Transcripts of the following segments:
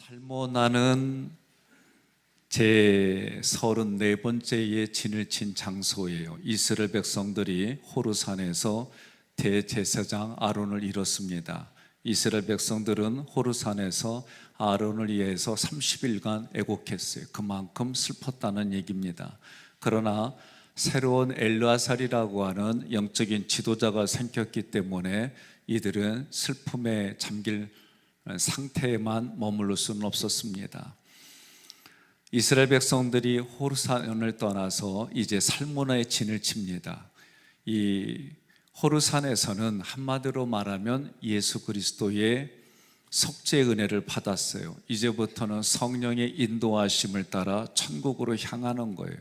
살모나는 제 34번째의 진을 친 장소예요. 이스라엘 백성들이 호르산에서 대제사장 아론을 잃었습니다. 이스라엘 백성들은 호르산에서 아론을 위해서 30일간 애곡했어요. 그만큼 슬펐다는 얘기입니다. 그러나 새로운 엘르아살이라고 하는 영적인 지도자가 생겼기 때문에 이들은 슬픔에 잠길 상태에만 머물러 수는 없었습니다. 이스라엘 백성들이 호르산을 떠나서 이제 살모나의 진을 칩니다. 이 호르산에서는 한마디로 말하면 예수 그리스도의 속죄의 은혜를 받았어요. 이제부터는 성령의 인도하심을 따라 천국으로 향하는 거예요.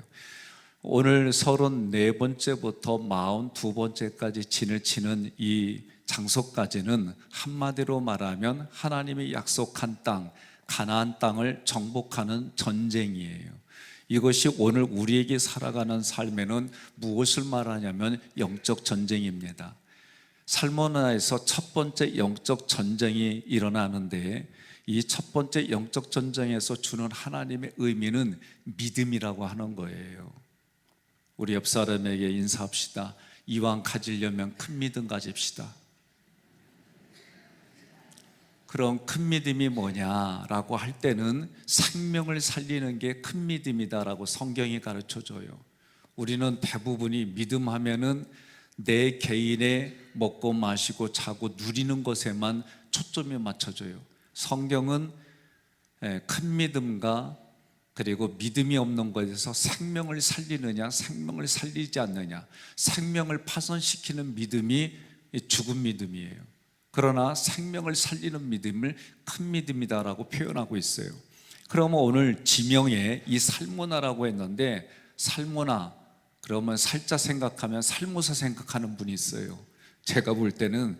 오늘 34번째부터 42번째까지 진을 치는 이 장소까지는 한마디로 말하면 하나님이 약속한 땅, 가나안 땅을 정복하는 전쟁이에요. 이것이 오늘 우리에게 살아가는 삶에는 무엇을 말하냐면 영적 전쟁입니다. 살모나에서 첫 번째 영적 전쟁이 일어나는데 이 첫 번째 영적 전쟁에서 주는 하나님의 의미는 믿음이라고 하는 거예요. 우리 옆 사람에게 인사합시다. 이왕 가지려면 큰 믿음 가집시다. 그런 큰 믿음이 뭐냐라고 할 때는 생명을 살리는 게 큰 믿음이다라고 성경이 가르쳐줘요. 우리는 대부분이 믿음하면은 내 개인의 먹고 마시고 자고 누리는 것에만 초점이 맞춰져요. 성경은 큰 믿음과 그리고 믿음이 없는 것에서 생명을 살리느냐 생명을 살리지 않느냐, 생명을 파손시키는 믿음이 죽은 믿음이에요. 그러나 생명을 살리는 믿음을 큰 믿음이다라고 표현하고 있어요. 그러면 오늘 지명에 이 살모나라고 했는데, 살모나 그러면 살자 생각하면 살모사 생각하는 분이 있어요. 제가 볼 때는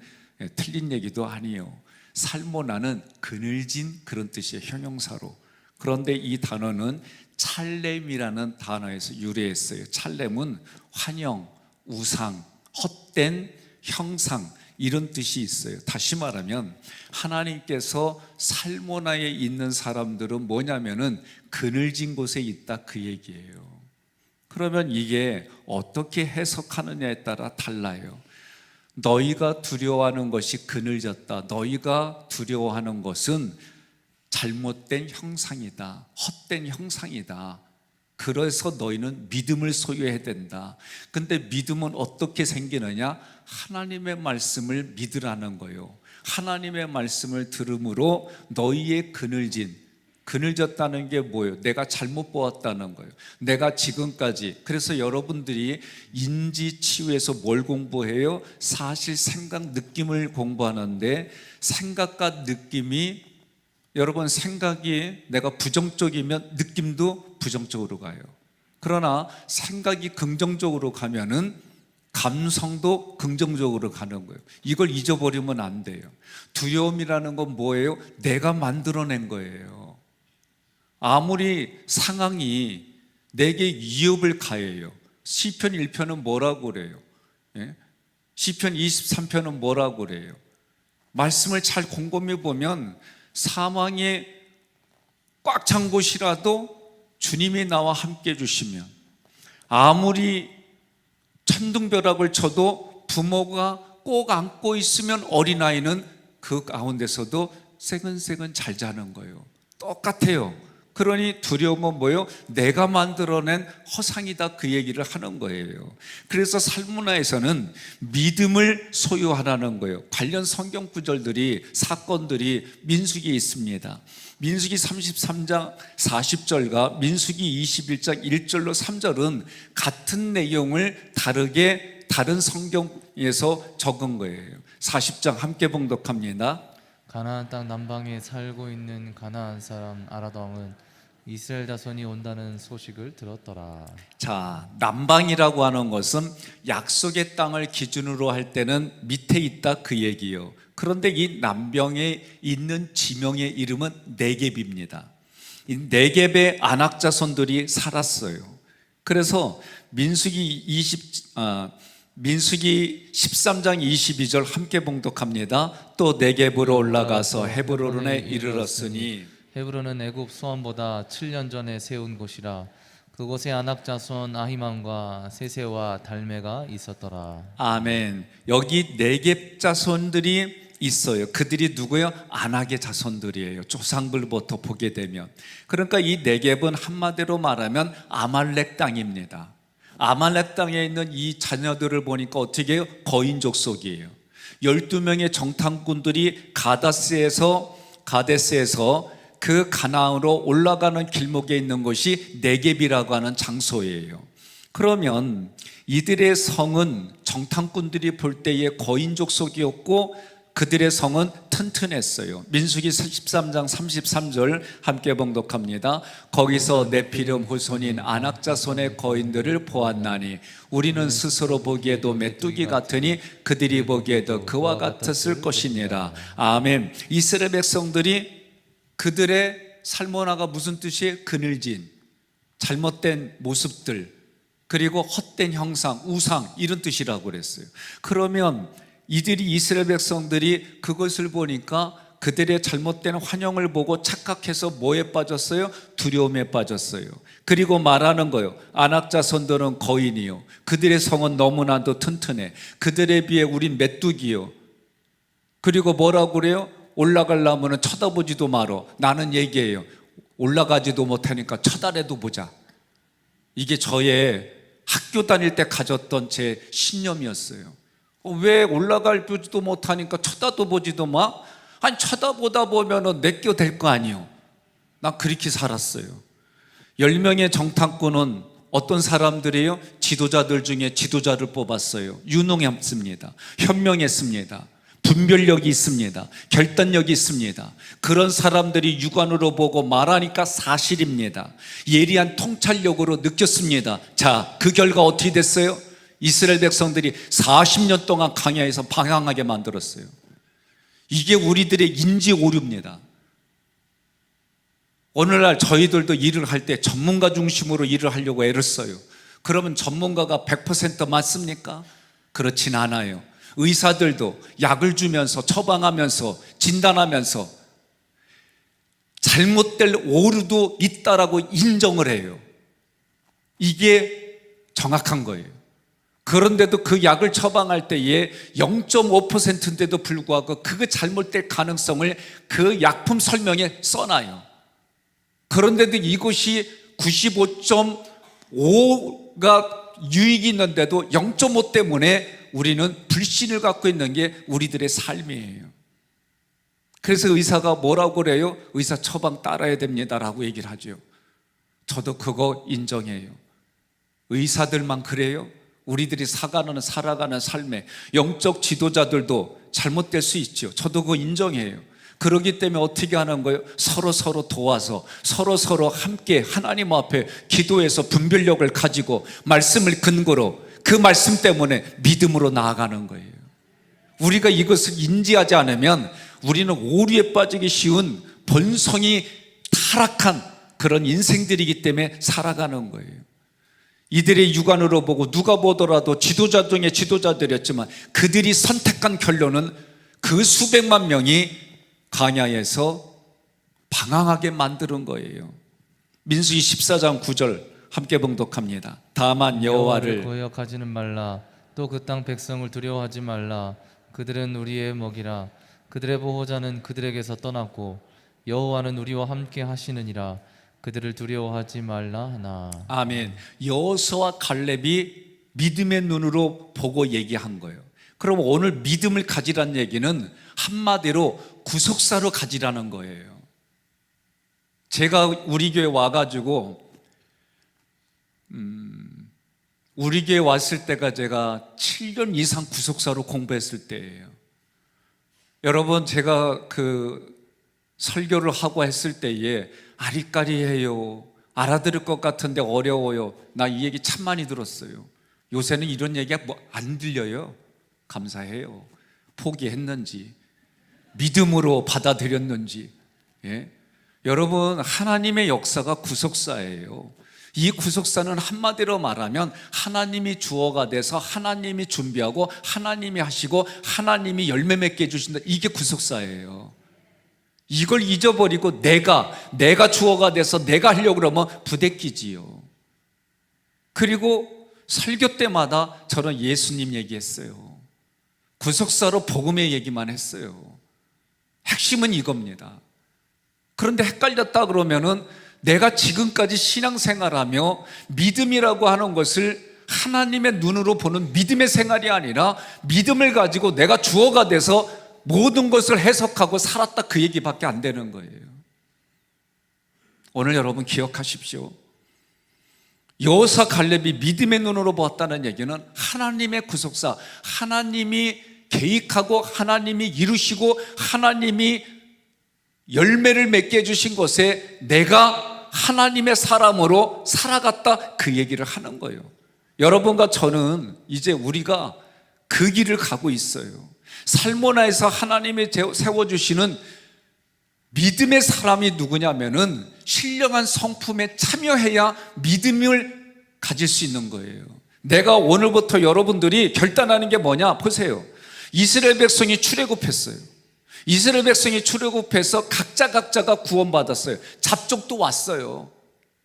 틀린 얘기도 아니에요. 살모나는 그늘진 그런 뜻이에요, 형용사로. 그런데 이 단어는 찰렘이라는 단어에서 유래했어요. 찰렘은 환영, 우상, 헛된 형상, 이런 뜻이 있어요. 다시 말하면 하나님께서 살모나에 있는 사람들은 뭐냐면은 그늘진 곳에 있다, 그 얘기예요. 그러면 이게 어떻게 해석하느냐에 따라 달라요. 너희가 두려워하는 것이 그늘졌다, 너희가 두려워하는 것은 잘못된 형상이다, 헛된 형상이다, 그래서 너희는 믿음을 소유해야 된다. 근데 믿음은 어떻게 생기느냐? 하나님의 말씀을 믿으라는 거예요. 하나님의 말씀을 들음으로 너희의 그늘졌다는 게 뭐예요? 내가 잘못 보았다는 거예요. 내가 지금까지, 그래서 여러분들이 인지치유에서 뭘 공부해요? 사실, 생각, 느낌을 공부하는데, 생각과 느낌이, 여러분 생각이 내가 부정적이면 느낌도 부정적으로 가요. 그러나 생각이 긍정적으로 가면은 감성도 긍정적으로 가는 거예요. 이걸 잊어버리면 안 돼요. 두려움이라는 건 뭐예요? 내가 만들어낸 거예요. 아무리 상황이 내게 위협을 가해요. 시편 1편은 뭐라고 그래요? 시편 23편은 뭐라고 그래요? 말씀을 잘 곰곰이 보면 사망에 꽉 찬 곳이라도 주님이 나와 함께 해주시면, 아무리 천둥벼락을 쳐도 부모가 꼭 안고 있으면 어린아이는 그 가운데서도 새근새근 잘 자는 거예요. 똑같아요. 그러니 두려움은 뭐예요? 내가 만들어낸 허상이다, 그 얘기를 하는 거예요. 그래서 살모나에서는 믿음을 소유하라는 거예요. 관련 성경 구절들이, 사건들이 민수기에 있습니다. 민수기 33장 40절과 민수기 21장 1절로 3절은 같은 내용을 다르게 다른 성경에서 적은 거예요. 40장 함께 봉독합니다. 가나안 땅 남방에 살고 있는 가나안 사람 아라드 왕은 이스라엘 자손이 온다는 소식을 들었더라. 자, 남방이라고 하는 것은 약속의 땅을 기준으로 할 때는 밑에 있다, 그 얘기예요. 그런데 이 남방에 있는 지명의 이름은 네겝입니다. 이 네겝의 아낙 자손들이 살았어요. 그래서 민수기 13장 22절 함께 봉독합니다. 또 네겝으로 올라가서 헤브론에 이르렀으니, 헤브론은 애굽 소안보다 7년 전에 세운 곳이라. 그곳에 아낙 자손 아히만과 세세와 달메가 있었더라. 아멘. 여기 네겝 자손들이 있어요. 그들이 누구예요? 아낙의 자손들이에요. 조상들부터 보게 되면. 그러니까 이 네겝은 한마디로 말하면 아말렉 땅입니다. 아말렉 땅에 있는 이 자녀들을 보니까 어떻게 해요? 거인 족속이에요. 12명의 정탐꾼들이 가데스에서 그 가나안으로 올라가는 길목에 있는 곳이 네겝이라고 하는 장소예요. 그러면 이들의 성은 정탐꾼들이 볼 때에 거인 족속이었고 그들의 성은 튼튼했어요. 민수기 13장 33절 함께 봉독합니다. 거기서 네피림 후손인 아낙 자손의 거인들을 보았나니 우리는 스스로 보기에도 메뚜기 같으니 그들이 보기에도 그와 같았을 것이니라. 아멘. 이스라엘 백성들이 그들의 살모나가 무슨 뜻이에요? 그늘진, 잘못된 모습들, 그리고 헛된 형상, 우상 이런 뜻이라고 그랬어요. 그러면 이들이 이스라엘 백성들이 그것을 보니까 그들의 잘못된 환영을 보고 착각해서 뭐에 빠졌어요? 두려움에 빠졌어요. 그리고 말하는 거예요. 아낙 자손들은 거인이요, 그들의 성은 너무나도 튼튼해, 그들에 비해 우린 메뚜기요. 그리고 뭐라고 그래요? 올라가려면 쳐다보지도 말어. 나는 얘기해요. 올라가지도 못하니까 쳐다라도 보자. 이게 저의 학교 다닐 때 가졌던 제 신념이었어요. 왜 올라가지도 못하니까 쳐다도 보지도 마? 아니 쳐다보다 보면은 내껴 될 거 아니요. 나 그렇게 살았어요. 10명의 정탐꾼은 어떤 사람들이에요? 지도자들 중에 지도자를 뽑았어요. 유능했습니다. 현명했습니다. 분별력이 있습니다. 결단력이 있습니다. 그런 사람들이 육안으로 보고 말하니까 사실입니다. 예리한 통찰력으로 느꼈습니다. 자, 그 결과 어떻게 됐어요? 이스라엘 백성들이 40년 동안 광야에서 방황하게 만들었어요. 이게 우리들의 인지 오류입니다. 오늘날 저희들도 일을 할 때 전문가 중심으로 일을 하려고 애를 써요. 그러면 전문가가 100% 맞습니까? 그렇진 않아요. 의사들도 약을 주면서 처방하면서 진단하면서 잘못될 오류도 있다라고 인정을 해요. 이게 정확한 거예요. 그런데도 그 약을 처방할 때에 0.5%인데도 불구하고 그거 잘못될 가능성을 그 약품 설명에 써놔요. 그런데도 이것이 95.5가 유익이 있는데도 0.5 때문에 우리는 불신을 갖고 있는 게 우리들의 삶이에요. 그래서 의사가 뭐라고 그래요? 의사 처방 따라야 됩니다라고 얘기를 하죠. 저도 그거 인정해요. 의사들만 그래요? 우리들이 살아가는 삶에 영적 지도자들도 잘못될 수 있죠. 저도 그거 인정해요. 그렇기 때문에 어떻게 하는 거예요? 서로 도와서 서로 함께 하나님 앞에 기도해서 분별력을 가지고 말씀을 근거로 그 말씀 때문에 믿음으로 나아가는 거예요. 우리가 이것을 인지하지 않으면 우리는 오류에 빠지기 쉬운 본성이 타락한 그런 인생들이기 때문에 살아가는 거예요. 이들의 육안으로 보고 누가 보더라도 지도자 중에 지도자들이었지만 그들이 선택한 결론은 그 수백만 명이 광야에서 방황하게 만드는 거예요. 민수기 14장 9절 함께 봉독합니다. 다만 여호와를 거역하지는 말라. 또 그 땅 백성을 두려워하지 말라. 그들은 우리의 먹이라. 그들의 보호자는 그들에게서 떠났고 여호와는 우리와 함께 하시느니라. 그들을 두려워하지 말라 하나. 아멘. 여호수아와 갈렙이 믿음의 눈으로 보고 얘기한 거예요. 그럼 오늘 믿음을 가지라는 얘기는 한마디로 구속사로 가지라는 거예요. 제가 우리 교회 와가지고 우리 교회 왔을 때가 제가 7년 이상 구속사로 공부했을 때예요. 여러분, 제가 그 설교를 하고 했을 때에 아리까리해요, 알아들을 것 같은데 어려워요, 나 이 얘기 참 많이 들었어요. 요새는 이런 얘기가 안 들려요. 감사해요. 포기했는지 믿음으로 받아들였는지. 예? 여러분, 하나님의 역사가 구속사예요. 이 구속사는 한마디로 말하면 하나님이 주어가 돼서 하나님이 준비하고 하나님이 하시고 하나님이 열매 맺게 해주신다. 이게 구속사예요. 이걸 잊어버리고 내가 주어가 돼서 내가 하려고 그러면 부대끼지요. 그리고 설교 때마다 저는 예수님 얘기했어요. 구속사로 복음의 얘기만 했어요. 핵심은 이겁니다. 그런데 헷갈렸다 그러면은 내가 지금까지 신앙생활하며 믿음이라고 하는 것을 하나님의 눈으로 보는 믿음의 생활이 아니라 믿음을 가지고 내가 주어가 돼서 모든 것을 해석하고 살았다, 그 얘기밖에 안 되는 거예요. 오늘 여러분 기억하십시오. 여호사 갈렙이 믿음의 눈으로 보았다는 얘기는 하나님의 구속사, 하나님이 계획하고 하나님이 이루시고 하나님이 열매를 맺게 해주신 것에 내가 하나님의 사람으로 살아갔다, 그 얘기를 하는 거예요. 여러분과 저는 이제 우리가 그 길을 가고 있어요. 살모나에서 하나님이 세워주시는 믿음의 사람이 누구냐면은 신령한 성품에 참여해야 믿음을 가질 수 있는 거예요. 내가 오늘부터 여러분들이 결단하는 게 뭐냐 보세요. 이스라엘 백성이 출애굽했어요. 이스라엘 백성이 출애굽해서 각자가 구원받았어요. 잡족도 왔어요.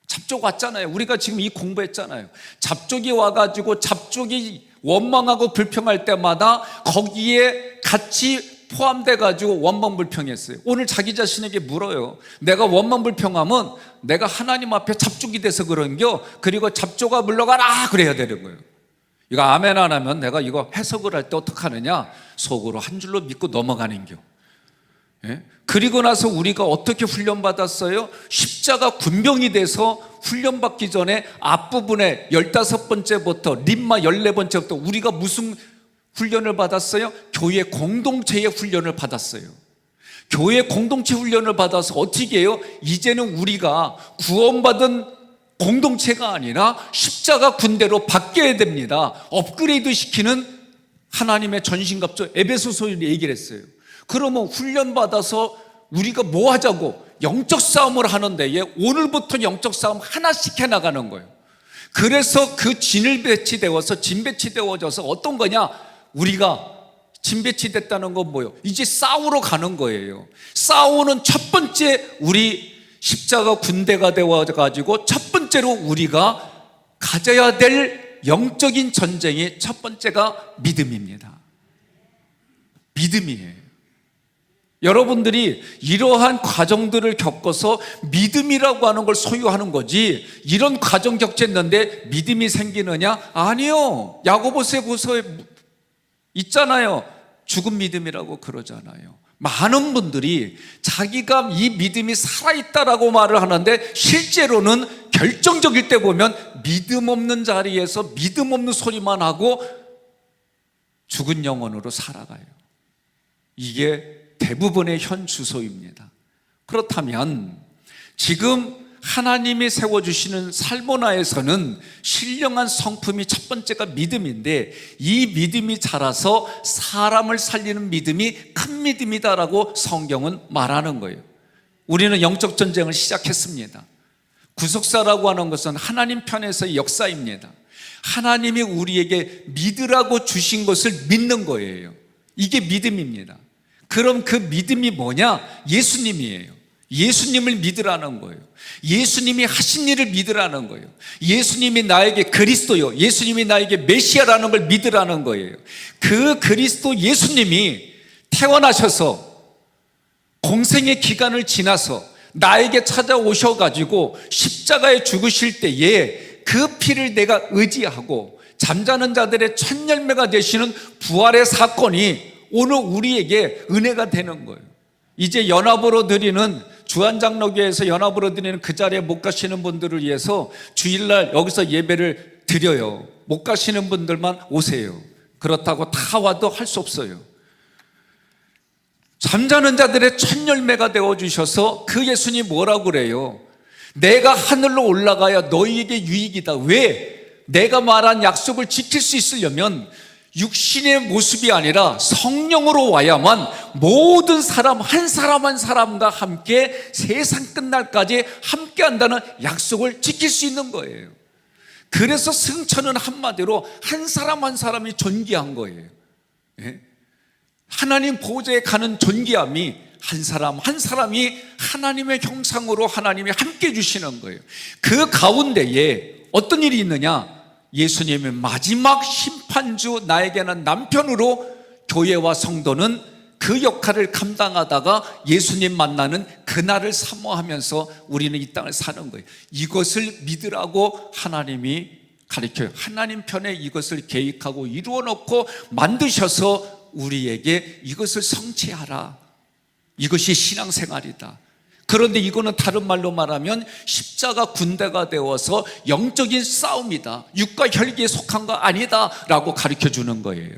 잡족 왔잖아요. 우리가 지금 이 공부했잖아요. 잡족이 와가지고 잡족이 원망하고 불평할 때마다 거기에 같이 포함돼가지고 원망불평했어요. 오늘 자기 자신에게 물어요. 내가 원망불평하면 내가 하나님 앞에 잡족이 돼서 그런겨? 그리고 잡족아 물러가라 그래야 되는 거예요. 이거 아멘 안 하면 내가 이거 해석을 할 때 어떡하느냐? 속으로 한 줄로 믿고 넘어가는겨. 예? 그리고 나서 우리가 어떻게 훈련받았어요? 십자가 군병이 돼서 훈련받기 전에 앞부분에 15번째부터 림마 14번째부터 우리가 무슨 훈련을 받았어요? 교회 공동체의 훈련을 받았어요. 교회 공동체 훈련을 받아서 어떻게 해요? 이제는 우리가 구원받은 공동체가 아니라 십자가 군대로 바뀌어야 됩니다. 업그레이드 시키는 하나님의 전신갑주 에베소서 얘기를 했어요. 그러면 훈련받아서 우리가 뭐 하자고? 영적 싸움을 하는데 오늘부터 영적 싸움 하나씩 해나가는 거예요. 그래서 그 진 배치되어져서 어떤 거냐? 우리가 진 배치됐다는 건 뭐예요? 이제 싸우러 가는 거예요. 싸우는 첫 번째 우리 십자가 군대가 되어가지고 첫 번째로 우리가 가져야 될 영적인 전쟁의 첫 번째가 믿음입니다. 믿음이에요. 여러분들이 이러한 과정들을 겪어서 믿음이라고 하는 걸 소유하는 거지, 이런 과정 겪었는데 믿음이 생기느냐? 아니요. 야고보서에 있잖아요. 죽은 믿음이라고 그러잖아요. 많은 분들이 자기가 이 믿음이 살아있다라고 말을 하는데 실제로는 결정적일 때 보면 믿음 없는 자리에서 믿음 없는 소리만 하고 죽은 영혼으로 살아가요. 이게 대부분의 현 주소입니다. 그렇다면 지금 하나님이 세워주시는 살모나에서는 신령한 성품이 첫 번째가 믿음인데, 이 믿음이 자라서 사람을 살리는 믿음이 큰 믿음이다라고 성경은 말하는 거예요. 우리는 영적 전쟁을 시작했습니다. 구속사라고 하는 것은 하나님 편에서의 역사입니다. 하나님이 우리에게 믿으라고 주신 것을 믿는 거예요. 이게 믿음입니다. 그럼 그 믿음이 뭐냐? 예수님이에요. 예수님을 믿으라는 거예요. 예수님이 하신 일을 믿으라는 거예요. 예수님이 나에게 그리스도요, 예수님이 나에게 메시아라는 걸 믿으라는 거예요. 그 그리스도 예수님이 태어나셔서 공생의 기간을 지나서 나에게 찾아오셔가지고 십자가에 죽으실 때에 그 피를 내가 의지하고 잠자는 자들의 첫 열매가 되시는 부활의 사건이 오늘 우리에게 은혜가 되는 거예요. 이제 연합으로 드리는, 주한장로교회에서 연합으로 드리는 그 자리에 못 가시는 분들을 위해서 주일날 여기서 예배를 드려요. 못 가시는 분들만 오세요. 그렇다고 다 와도 할 수 없어요. 잠자는 자들의 첫 열매가 되어주셔서 그 예수님 뭐라고 그래요? 내가 하늘로 올라가야 너희에게 유익이다. 왜? 내가 말한 약속을 지킬 수 있으려면 육신의 모습이 아니라 성령으로 와야만 모든 사람 한 사람 한 사람과 함께 세상 끝날까지 함께 한다는 약속을 지킬 수 있는 거예요. 그래서 승천은 한마디로 한 사람 한 사람이 존귀한 거예요. 하나님 보좌에 가는 존귀함이 한 사람 한 사람이 하나님의 형상으로 하나님이 함께 주시는 거예요. 그 가운데에 어떤 일이 있느냐? 예수님의 마지막 심판주 나에게는 남편으로 교회와 성도는 그 역할을 감당하다가 예수님 만나는 그날을 사모하면서 우리는 이 땅을 사는 거예요. 이것을 믿으라고 하나님이 가르쳐요. 하나님 편에 이것을 계획하고 이루어 놓고 만드셔서 우리에게 이것을 성취하라. 이것이 신앙생활이다. 그런데 이거는 다른 말로 말하면 십자가 군대가 되어서 영적인 싸움이다. 육과 혈기에 속한 거 아니다 라고 가르쳐 주는 거예요.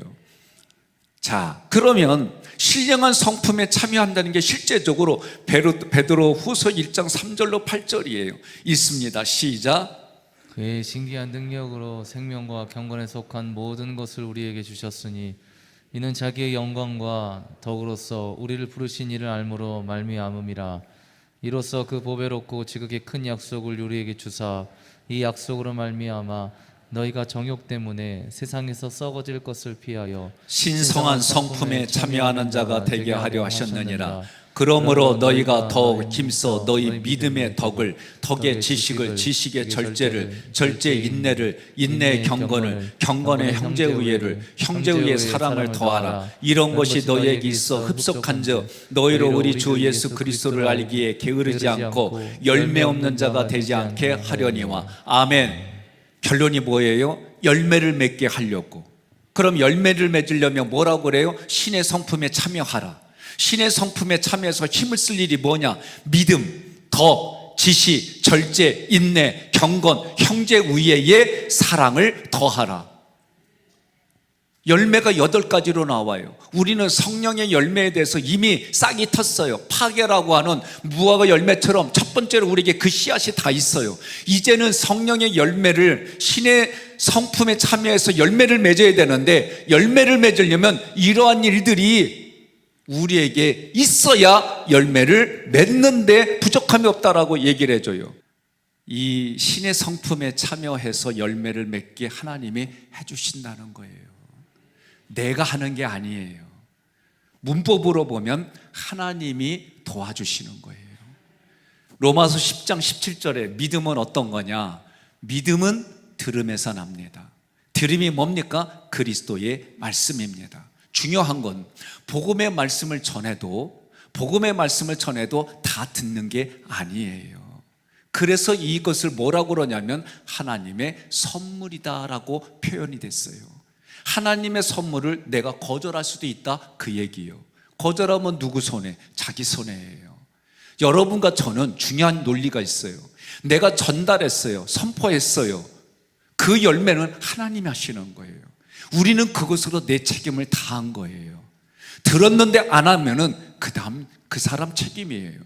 자, 그러면 신령한 성품에 참여한다는 게 실제적으로 베드로 후서 1장 3절로 8절이에요. 읽습니다. 시작. 그의 신기한 능력으로 생명과 경건에 속한 모든 것을 우리에게 주셨으니 이는 자기의 영광과 덕으로서 우리를 부르신 이를 알므로 말미암음이라. 이로써 그 보배롭고 지극히 큰 약속을 우리에게 주사 이 약속으로 말미암아 너희가 정욕 때문에 세상에서 썩어질 것을 피하여 신성한 성품에 참여하는 자가 되게 하려 하셨느니라. 그러므로 너희가 더욱 힘써 너희 믿음의 덕을, 덕의 지식을, 지식의 절제를, 절제의 인내를, 인내의 경건을, 경건의 형제우애를, 형제우애의 사랑을 더하라. 이런 것이 너희에게 있어 흡속한즉 너희로 우리 주 예수 그리스도를 알기에 게으르지 않고 열매 없는 자가 되지 않게 하려니와. 아멘. 결론이 뭐예요? 열매를 맺게 하려고. 그럼 열매를 맺으려면 뭐라고 그래요? 신의 성품에 참여하라. 신의 성품에 참여해서 힘을 쓸 일이 뭐냐? 믿음, 덕, 지식, 절제, 인내, 경건, 형제 우애의 사랑을 더하라. 열매가 8가지로 나와요. 우리는 성령의 열매에 대해서 이미 싹이 텄어요. 파괴라고 하는 무화과 열매처럼 첫 번째로 우리에게 그 씨앗이 다 있어요. 이제는 성령의 열매를 신의 성품에 참여해서 열매를 맺어야 되는데, 열매를 맺으려면 이러한 일들이 우리에게 있어야 열매를 맺는데 부족함이 없다라고 얘기를 해줘요. 이 신의 성품에 참여해서 열매를 맺게 하나님이 해주신다는 거예요. 내가 하는 게 아니에요. 문법으로 보면 하나님이 도와주시는 거예요. 로마서 10장 17절에 믿음은 어떤 거냐? 믿음은 들음에서 납니다. 들음이 뭡니까? 그리스도의 말씀입니다. 중요한 건 복음의 말씀을 전해도 다 듣는 게 아니에요. 그래서 이것을 뭐라고 그러냐면 하나님의 선물이다라고 표현이 됐어요. 하나님의 선물을 내가 거절할 수도 있다, 그 얘기예요. 거절하면 누구 손에? 자기 손해예요. 여러분과 저는 중요한 논리가 있어요. 내가 전달했어요, 선포했어요. 그 열매는 하나님이 하시는 거예요. 우리는 그것으로 내 책임을 다한 거예요. 들었는데 안 하면은 그 다음 그 사람 책임이에요.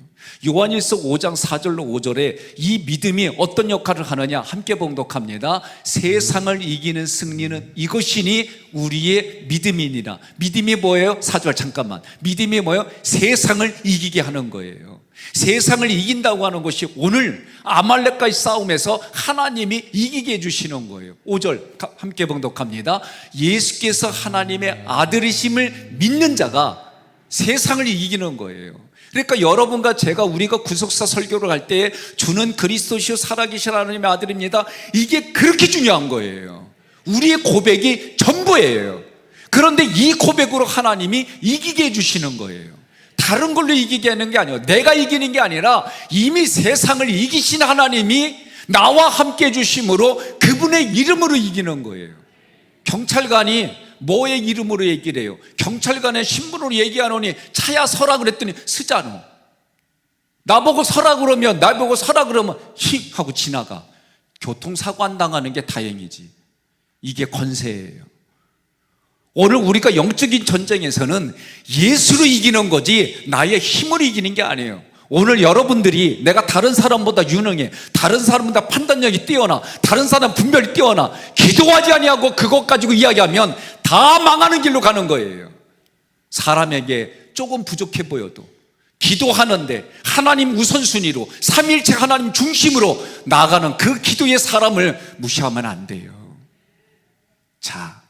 요한일서 5장 4절로 5절에 이 믿음이 어떤 역할을 하느냐 함께 봉독합니다. 세상을 이기는 승리는 이것이니 우리의 믿음이니라. 믿음이 뭐예요? 4절 잠깐만. 믿음이 뭐예요? 세상을 이기게 하는 거예요. 세상을 이긴다고 하는 것이 오늘 아말렉과의 싸움에서 하나님이 이기게 해주시는 거예요. 5절 함께 봉독합니다. 예수께서 하나님의 아들이심을 믿는 자가 세상을 이기는 거예요. 그러니까 여러분과 제가 우리가 구속사 설교를 할 때 주는 그리스도시요 살아계신 하나님의 아들입니다. 이게 그렇게 중요한 거예요. 우리의 고백이 전부예요. 그런데 이 고백으로 하나님이 이기게 해주시는 거예요. 다른 걸로 이기게 하는 게 아니에요. 내가 이기는 게 아니라 이미 세상을 이기신 하나님이 나와 함께 해주심으로 그분의 이름으로 이기는 거예요. 경찰관이 뭐의 이름으로 얘기를 해요? 경찰관의 신분으로 얘기하노니 차야 서라 그랬더니 쓰잖아. 나보고 서라 그러면 히 하고 지나가. 교통사고 안 당하는 게 다행이지. 이게 권세예요. 오늘 우리가 영적인 전쟁에서는 예수로 이기는 거지 나의 힘으로 이기는 게 아니에요. 오늘 여러분들이 내가 다른 사람보다 유능해, 다른 사람보다 판단력이 뛰어나, 다른 사람 분별이 뛰어나, 기도하지 아니하고 그것 가지고 이야기하면 다 망하는 길로 가는 거예요. 사람에게 조금 부족해 보여도 기도하는데 하나님 우선순위로 삼위일체 하나님 중심으로 나아가는 그 기도의 사람을 무시하면 안 돼요. 자,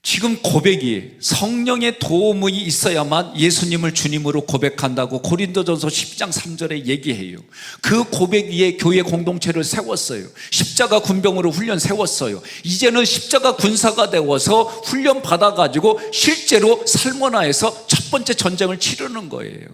지금 고백이 성령의 도움이 있어야만 예수님을 주님으로 고백한다고 고린도전서 10장 3절에 얘기해요. 그 고백 위에 교회 공동체를 세웠어요. 십자가 군병으로 훈련 세웠어요. 이제는 십자가 군사가 되어서 훈련 받아가지고 실제로 살모나에서 첫 번째 전쟁을 치르는 거예요.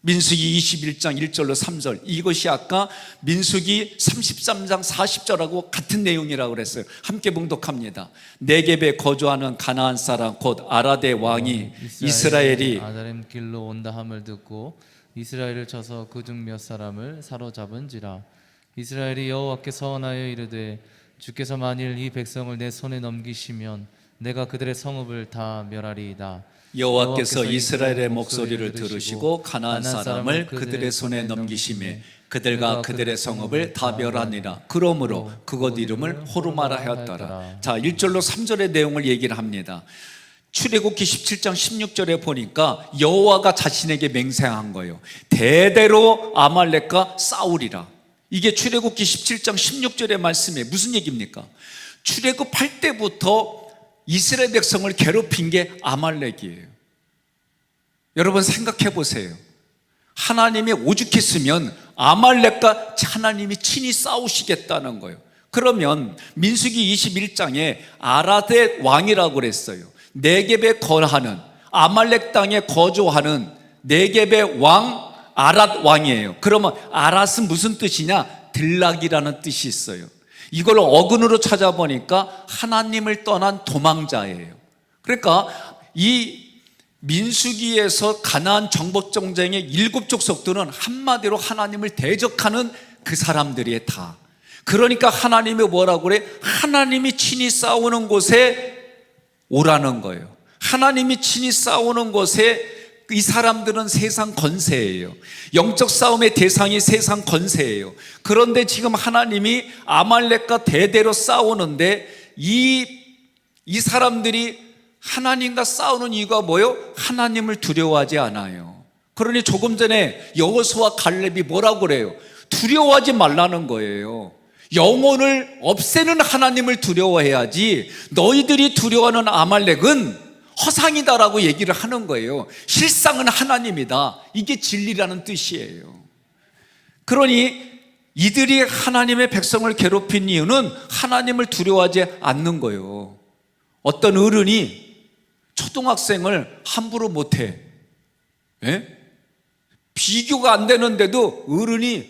민수기 21장 1절로 3절, 이것이 아까 민수기 33장 40절하고 같은 내용이라고 그랬어요. 함께 봉독합니다. 네겝에 거주하는 가나안 사람 곧 아라데 왕이 이스라엘이 아다림 길로 온다 함을 듣고 이스라엘을 쳐서 그중 몇 사람을 사로잡은지라. 이스라엘이 여호와께 서원하여 이르되 주께서 만일 이 백성을 내 손에 넘기시면 내가 그들의 성읍을 다 멸하리이다. 여호와께서 이스라엘의 목소리를 들으시고 가나안 사람을 그들의 손에 넘기심에 그들과 그들의 성읍을 다 멸하니라. 그러므로 그곳 이름을 호르마라 하였더라. 자, 1절로 3절의 내용을 얘기를 합니다. 출애굽기 17장 16절에 보니까 여호와가 자신에게 맹세한 거예요. 대대로 아말렉과 싸우리라. 이게 출애굽기 17장 16절의 말씀에 무슨 얘기입니까? 출애굽할 때부터 이스라엘 백성을 괴롭힌 게 아말렉이에요. 여러분 생각해 보세요. 하나님이 오죽했으면 아말렉과 하나님이 친히 싸우시겠다는 거예요. 그러면 민수기 21장에 아라데 왕이라고 그랬어요. 네겝에 거하는 아말렉 땅에 거주하는 네겝의 왕 아랏 왕이에요. 그러면 아랏은 무슨 뜻이냐? 들락이라는 뜻이 있어요. 이걸 어근으로 찾아보니까 하나님을 떠난 도망자예요. 그러니까 이 민수기에서 가나안 정복 전쟁의 7족속들은 한마디로 하나님을 대적하는 그 사람들이에요. 다. 그러니까 하나님이 뭐라고 그래? 하나님이 친히 싸우는 곳에 오라는 거예요. 하나님이 친히 싸우는 곳에 이 사람들은 세상 권세예요. 영적 싸움의 대상이 세상 권세예요. 그런데 지금 하나님이 아말렉과 대대로 싸우는데 이 사람들이 하나님과 싸우는 이유가 뭐예요? 하나님을 두려워하지 않아요. 그러니 조금 전에 여호수아 갈렙이 뭐라고 그래요? 두려워하지 말라는 거예요. 영혼을 없애는 하나님을 두려워해야지 너희들이 두려워하는 아말렉은 허상이다라고 얘기를 하는 거예요. 실상은 하나님이다. 이게 진리라는 뜻이에요. 그러니 이들이 하나님의 백성을 괴롭힌 이유는 하나님을 두려워하지 않는 거예요. 어떤 어른이 초등학생을 함부로 못해. 예? 비교가 안 되는데도 어른이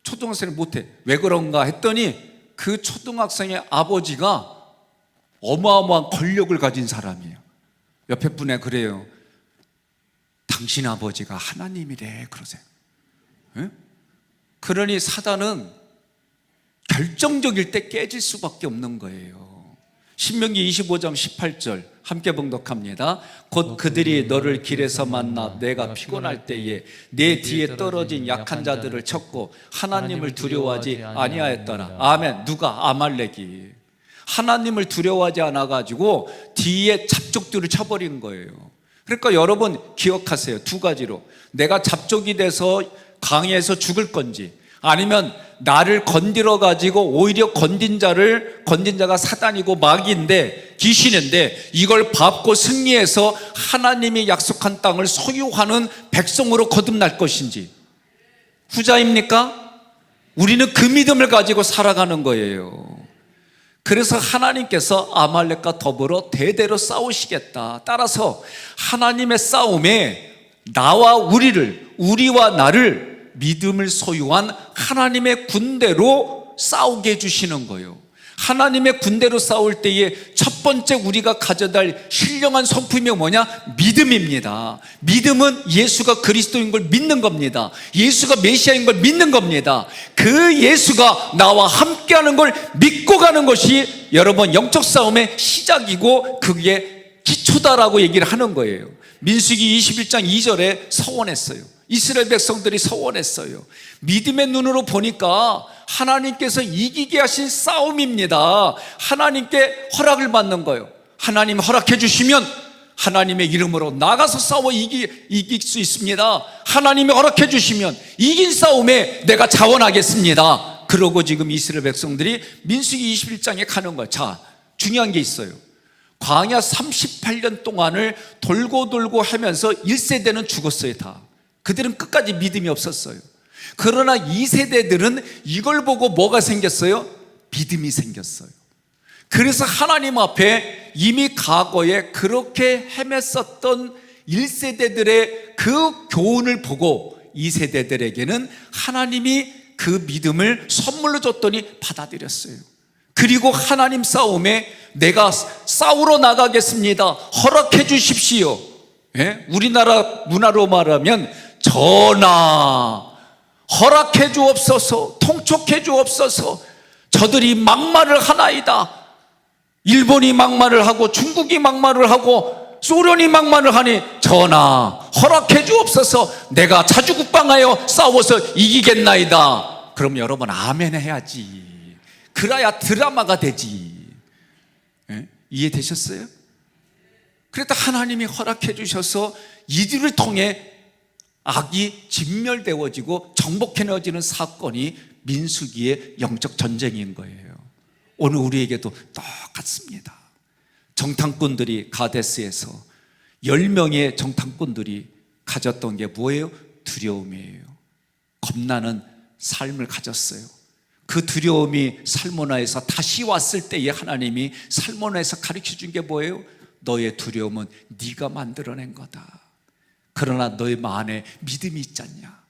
초등학생을 못해. 왜 그런가 했더니 그 초등학생의 아버지가 어마어마한 권력을 가진 사람이에요. 옆에 분에 그래요. 당신 아버지가 하나님이래 그러세요. 예? 그러니 사단은 결정적일 때 깨질 수밖에 없는 거예요. 신명기 25장 18절 함께 봉독합니다. 곧 그들이 너를 길에서 만나 내가 피곤할 때에 내 뒤에 떨어진 약한 자들을 쳤고 하나님을 두려워하지 아니하였더라. 아멘. 누가? 아말렉이. 하나님을 두려워하지 않아가지고 뒤에 잡족들을 쳐버린 거예요. 그러니까 여러분 기억하세요. 두 가지로. 내가 잡족이 돼서 강에서 죽을 건지 아니면 나를 건드려 가지고 오히려 건진 자가 사단이고 마귀인데 귀신인데 이걸 밟고 승리해서 하나님이 약속한 땅을 소유하는 백성으로 거듭날 것인지. 후자입니까? 우리는 그 믿음을 가지고 살아가는 거예요. 그래서 하나님께서 아말렉과 더불어 대대로 싸우시겠다. 따라서 하나님의 싸움에 나와 우리와 나를 믿음을 소유한 하나님의 군대로 싸우게 해주시는 거예요. 하나님의 군대로 싸울 때에 첫 번째 우리가 가져다 할 신령한 성품이 뭐냐? 믿음입니다. 믿음은 예수가 그리스도인 걸 믿는 겁니다. 예수가 메시아인 걸 믿는 겁니다. 그 예수가 나와 함께하는 걸 믿고 가는 것이 여러분 영적 싸움의 시작이고 그게 기초다라고 얘기를 하는 거예요. 민수기 21장 2절에 서원했어요. 이스라엘 백성들이 서원했어요. 믿음의 눈으로 보니까 하나님께서 이기게 하신 싸움입니다. 하나님께 허락을 받는 거예요. 하나님 허락해 주시면 하나님의 이름으로 나가서 싸워 이길 수 있습니다. 하나님이 허락해 주시면 이긴 싸움에 내가 자원하겠습니다. 그러고 지금 이스라엘 백성들이 민수기 21장에 가는 거예요. 자, 중요한 게 있어요. 광야 38년 동안을 돌고 돌고 하면서 1세대는 죽었어요. 다 그들은 끝까지 믿음이 없었어요. 그러나 2세대들은 이걸 보고 뭐가 생겼어요? 믿음이 생겼어요. 그래서 하나님 앞에 이미 과거에 그렇게 헤맸었던 1세대들의 그 교훈을 보고 2세대들에게는 하나님이 그 믿음을 선물로 줬더니 받아들였어요. 그리고 하나님 싸움에 내가 싸우러 나가겠습니다, 허락해 주십시오. 예? 우리나라 문화로 말하면 전하 허락해 주옵소서, 통촉해 주옵소서. 저들이 막말을 하나이다. 일본이 막말을 하고 중국이 막말을 하고 소련이 막말을 하니 전하 허락해 주옵소서. 내가 자주국방하여 싸워서 이기겠나이다. 그럼 여러분 아멘 해야지. 그래야 드라마가 되지. 예? 이해되셨어요? 그래도 하나님이 허락해 주셔서 이들을 통해 악이 진멸되어지고 정복해내어지는 사건이 민수기의 영적 전쟁인 거예요. 오늘 우리에게도 똑같습니다. 정탐꾼들이 가데스에서 10명의 정탐꾼들이 가졌던 게 뭐예요? 두려움이에요. 겁나는 삶을 가졌어요. 그 두려움이 살모나에서 다시 왔을 때에 하나님이 살모나에서 가르쳐준 게 뭐예요? 너의 두려움은 네가 만들어낸 거다. 그러나 너의 마음에 믿음이 있지 않냐?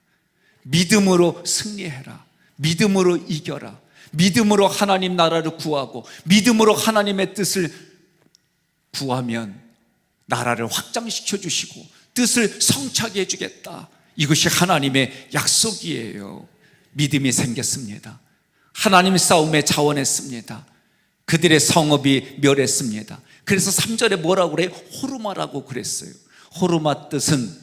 믿음으로 승리해라. 믿음으로 이겨라. 믿음으로 하나님 나라를 구하고 믿음으로 하나님의 뜻을 구하면 나라를 확장시켜 주시고 뜻을 성취하게 해주겠다. 이것이 하나님의 약속이에요. 믿음이 생겼습니다. 하나님 싸움에 자원했습니다. 그들의 성읍이 멸했습니다. 그래서 3절에 뭐라고 그래요? 호르마라고 그랬어요. 호르마 뜻은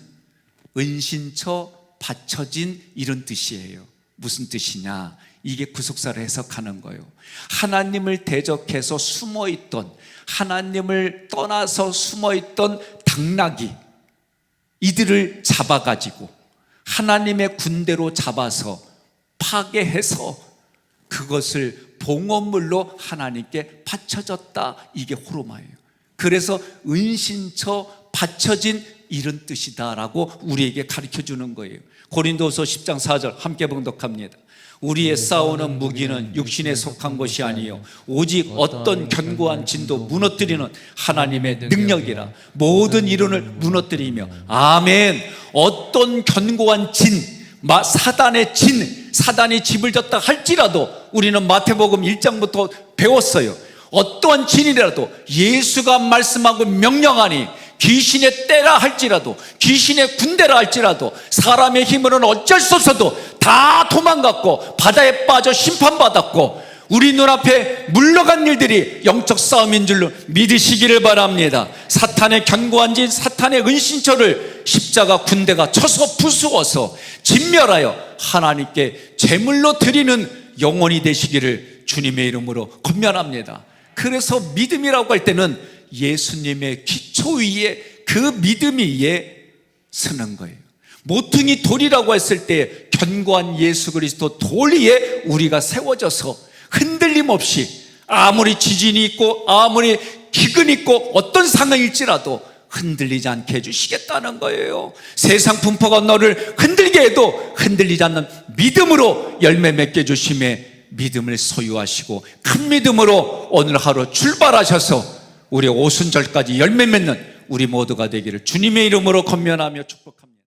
은신처 받쳐진 이런 뜻이에요. 무슨 뜻이냐? 이게 구속사를 해석하는 거예요. 하나님을 대적해서 숨어있던, 하나님을 떠나서 숨어있던 당나귀, 이들을 잡아가지고 하나님의 군대로 잡아서 파괴해서 그것을 봉헌물로 하나님께 바쳐졌다. 이게 호르마예요. 그래서 은신처 바쳐진 이런 뜻이다라고 우리에게 가르쳐주는 거예요. 고린도서 10장 4절 함께 봉독합니다. 우리의 싸우는 무기는 육신에 속한 것이 아니요 오직 어떤 견고한 진도 무너뜨리는 하나님의 능력이라. 모든 이론을 무너뜨리며 아멘. 어떤 견고한 진, 사단의 진, 사단이 집을 졌다 할지라도 우리는 마태복음 1장부터 배웠어요. 어떠한 진이라도 예수가 말씀하고 명령하니 귀신의 떼라 할지라도 귀신의 군대라 할지라도 사람의 힘으로는 어쩔 수 없어도 다 도망갔고 바다에 빠져 심판받았고 우리 눈앞에 물러간 일들이 영적 싸움인 줄로 믿으시기를 바랍니다. 사탄의 견고한 진, 사탄의 은신처를 십자가 군대가 쳐서 부수어서 진멸하여 하나님께 제물로 드리는 영혼이 되시기를 주님의 이름으로 권면합니다. 그래서 믿음이라고 할 때는 예수님의 기초 위에 그 믿음 위에 서는 거예요. 모퉁이 돌이라고 했을 때 견고한 예수 그리스도 돌 위에 우리가 세워져서 흔들림 없이 아무리 지진이 있고 아무리 기근이 있고 어떤 상황일지라도 흔들리지 않게 해주시겠다는 거예요. 세상 분포가 너를 흔들게 해도 흔들리지 않는 믿음으로 열매 맺게 해주심에 믿음을 소유하시고 큰 믿음으로 오늘 하루 출발하셔서 우리 오순절까지 열매 맺는 우리 모두가 되기를 주님의 이름으로 권면하며 축복합니다.